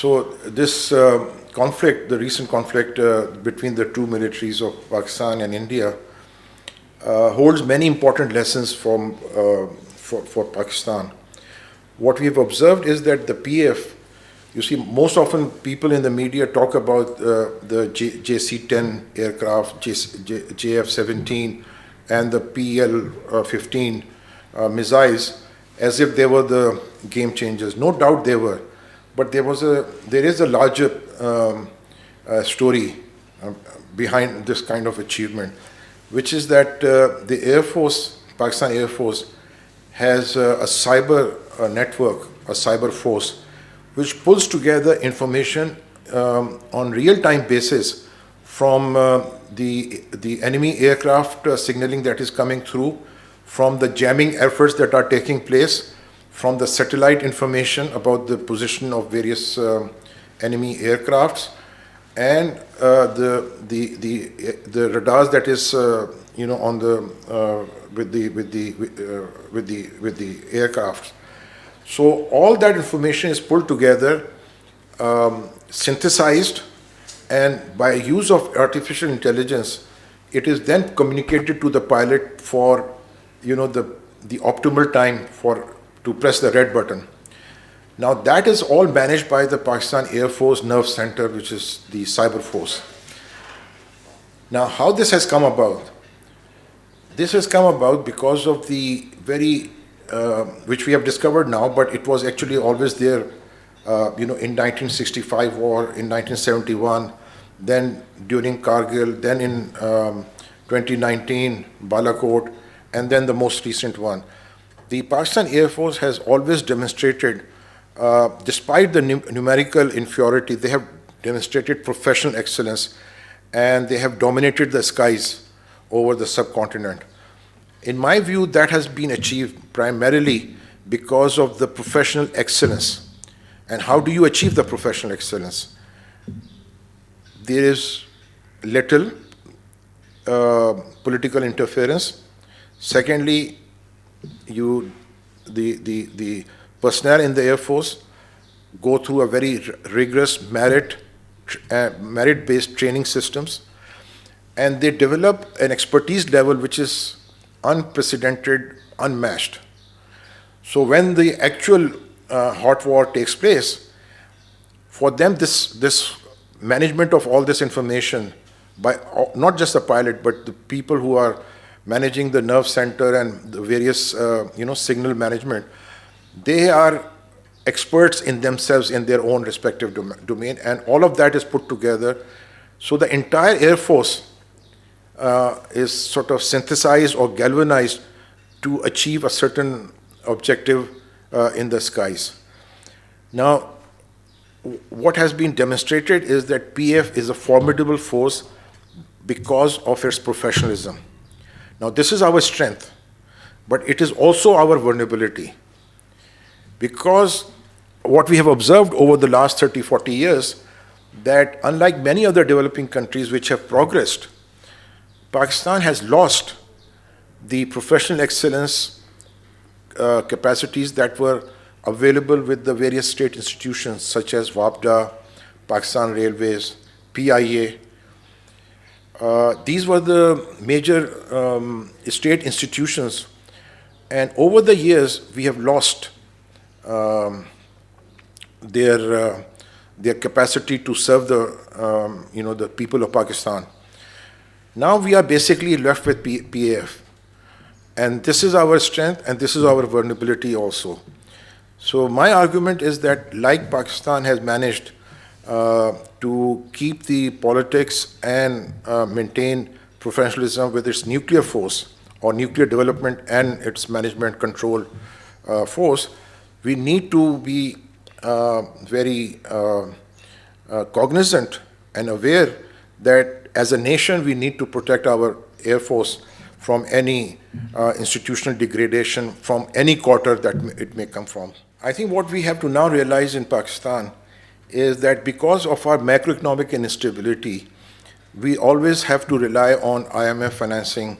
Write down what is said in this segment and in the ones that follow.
So this conflict, the recent conflict between the two militaries of Pakistan and India, holds many important lessons for Pakistan. What we've observed is that the PAF, you see, most often people in the media talk about the JC-10 aircraft, JF-17, and the PL-15 missiles as if they were the game changers. No doubt they were, but there is a larger story behind this kind of achievement, which is that the Air Force, Pakistan Air Force, has a cyber network, a cyber force, which pulls together information on real-time basis from the enemy aircraft signaling that is coming through, from the jamming efforts that are taking place, from the satellite information about the position of various enemy aircrafts, and the radars that is on the with the aircraft. So all that information is pulled together, synthesized, and by use of artificial intelligence, it is then communicated to the pilot for the optimal time to press the red button. Now that is all managed by the Pakistan Air Force Nerve Center, which is the cyber force. Now how this has come about? This has come about because of the which we have discovered now, but it was actually always there, in 1965 war, in 1971, then during Kargil, then in 2019, Balakot, and then the most recent one. The Pakistan Air Force has always demonstrated, despite the numerical inferiority, they have demonstrated professional excellence, and they have dominated the skies over the subcontinent. In my view, that has been achieved primarily because of the professional excellence. And how do you achieve the professional excellence? There is little political interference. Secondly, the personnel in the Air Force go through a very rigorous merit-based training systems, and they develop an expertise level which is unprecedented, unmatched. So when the actual hot war takes place, for them this management of all this information by not just the pilot but the people who are managing the nerve center and the various signal management, they are experts in themselves in their own respective domain, and all of that is put together. So the entire Air Force is sort of synthesized or galvanized to achieve a certain objective in the skies. Now, what has been demonstrated is that PAF is a formidable force because of its professionalism. Now, this is our strength, but it is also our vulnerability, because what we have observed over the last 30, 40 years, that unlike many other developing countries which have progressed, Pakistan has lost the professional excellence capacities that were available with the various state institutions such as WAPDA, Pakistan Railways, PIA. These were the major state institutions, and over the years we have lost their capacity to serve the people of Pakistan. Now we are basically left with PAF, and this is our strength and this is our vulnerability also. So my argument is that, like Pakistan has managed to keep the politics and maintain professionalism with its nuclear force or nuclear development and its management control force, we need to be very cognizant and aware that as a nation we need to protect our Air Force from any institutional degradation from any quarter that it may come from. I think what we have to now realize in Pakistan is that because of our macroeconomic instability, we always have to rely on IMF financing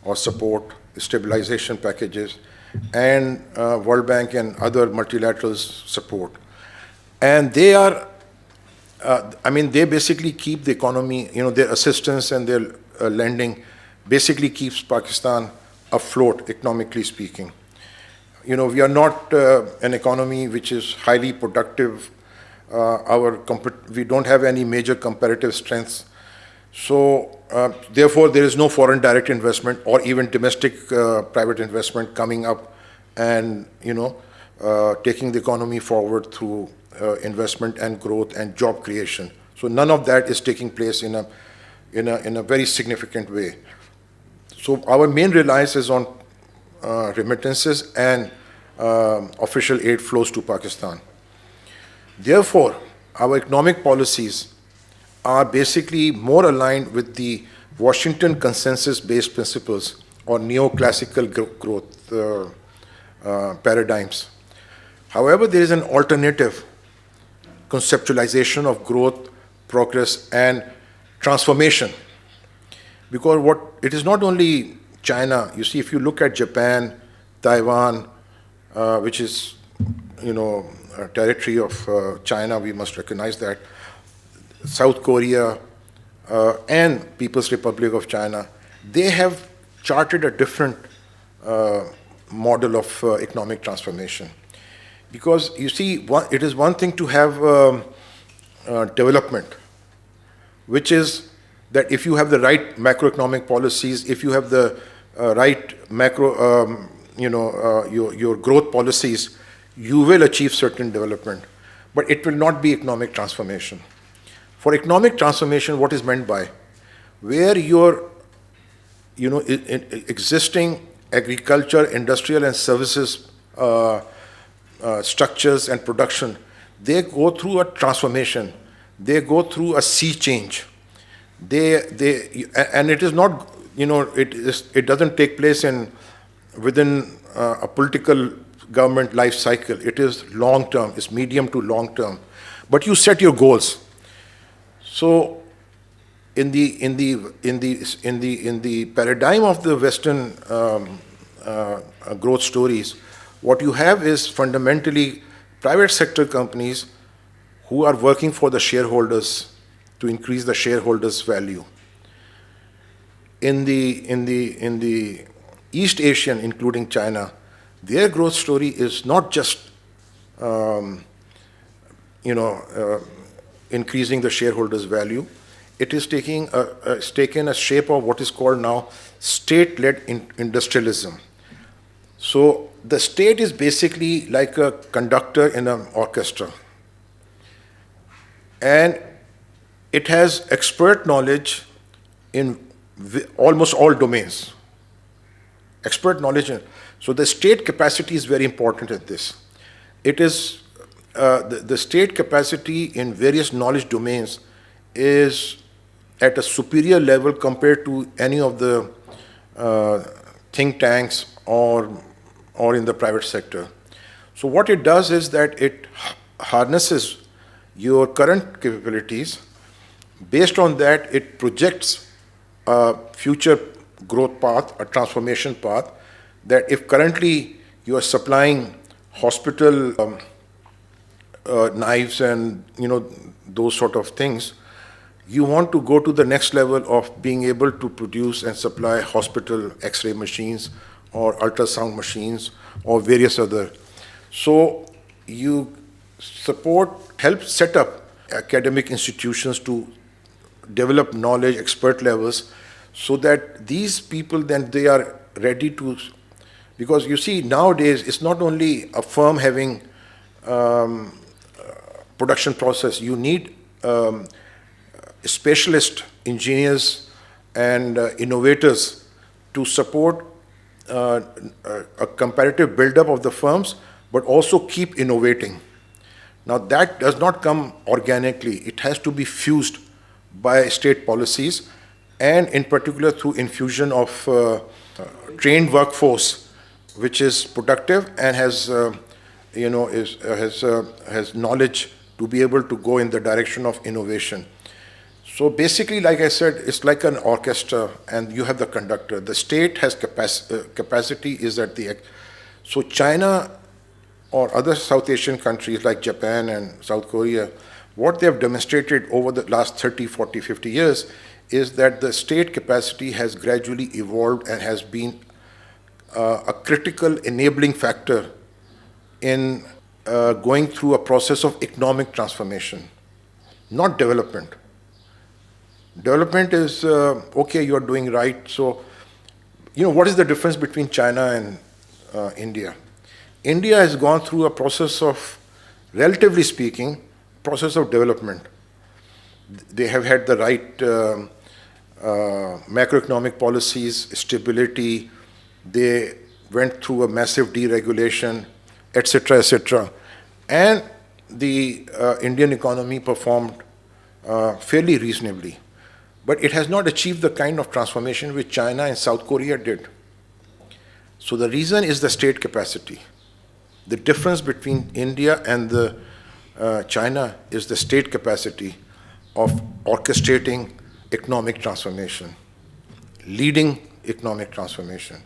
or support, stabilization packages, and World Bank and other multilateral support. And they are I mean, they basically keep the economy, their assistance and their lending basically keeps Pakistan afloat, economically speaking. We are not an economy which is highly productive. We don't have any major comparative strengths. So, therefore, there is no foreign direct investment or even domestic private investment coming up and, taking the economy forward through investment and growth and job creation. So none of that is taking place in a very significant way. So our main reliance is on remittances and official aid flows to Pakistan. Therefore, our economic policies are basically more aligned with the Washington consensus-based principles or neoclassical growth paradigms. However, there is an alternative conceptualization of growth, progress, and transformation. Because it is not only China. You see, if you look at Japan, Taiwan, which is, a territory of China, we must recognize that, South Korea, and People's Republic of China, they have charted a different model of economic transformation. Because you see, it is one thing to have development, which is that if you have the right macroeconomic policies, if you have the right your growth policies, you will achieve certain development. But it will not be economic transformation. For economic transformation, what is meant by? Where your existing agriculture, industrial, and services structures and production, they go through a transformation. They go through a sea change. And it is not, it doesn't take place within a political government life cycle. It is long term. It's medium to long term. But you set your goals. So, in the paradigm of the Western growth stories, what you have is fundamentally private sector companies who are working for the shareholders to increase the shareholders' value. In the East Asian, including China, their growth story is not just increasing the shareholders' value. It is taken a shape of what is called now state-led industrialism. So the state is basically like a conductor in an orchestra. And it has expert knowledge in almost all domains. Expert knowledge. So the state capacity is very important at this. It is the state capacity in various knowledge domains is at a superior level compared to any of the think tanks or in the private sector. So what it does is that it harnesses your current capabilities. Based on that, it projects a future growth path, a transformation path, that if currently you are supplying hospital knives and those sort of things, you want to go to the next level of being able to produce and supply hospital X-ray machines or ultrasound machines or various other. So you help set up academic institutions to develop knowledge, expert levels, so that these people then they are ready to, because you see nowadays it's not only a firm having production process, you need specialist engineers and innovators to support a comparative buildup of the firms, but also keep innovating. Now that does not come organically. It has to be fused by state policies, and in particular through infusion of trained workforce, which is productive and has knowledge to be able to go in the direction of innovation. So basically, like I said, it's like an orchestra, and you have the conductor. The state has capacity is at the. So China or other South Asian countries like Japan and South Korea, What they have demonstrated over the last 30, 40, 50 years is that the state capacity has gradually evolved and has been a critical enabling factor in going through a process of economic transformation, not development. Development is, okay, you're doing right. So, what is the difference between China and India? India has gone through a process of, relatively speaking, process of development. They have had the right macroeconomic policies, stability. They went through a massive deregulation, etc., etc. And the Indian economy performed fairly reasonably. But it has not achieved the kind of transformation which China and South Korea did. So the reason is the state capacity. The difference between India and China is the state capacity of orchestrating economic transformation, leading economic transformation.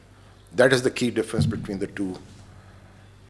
That is the key difference between the two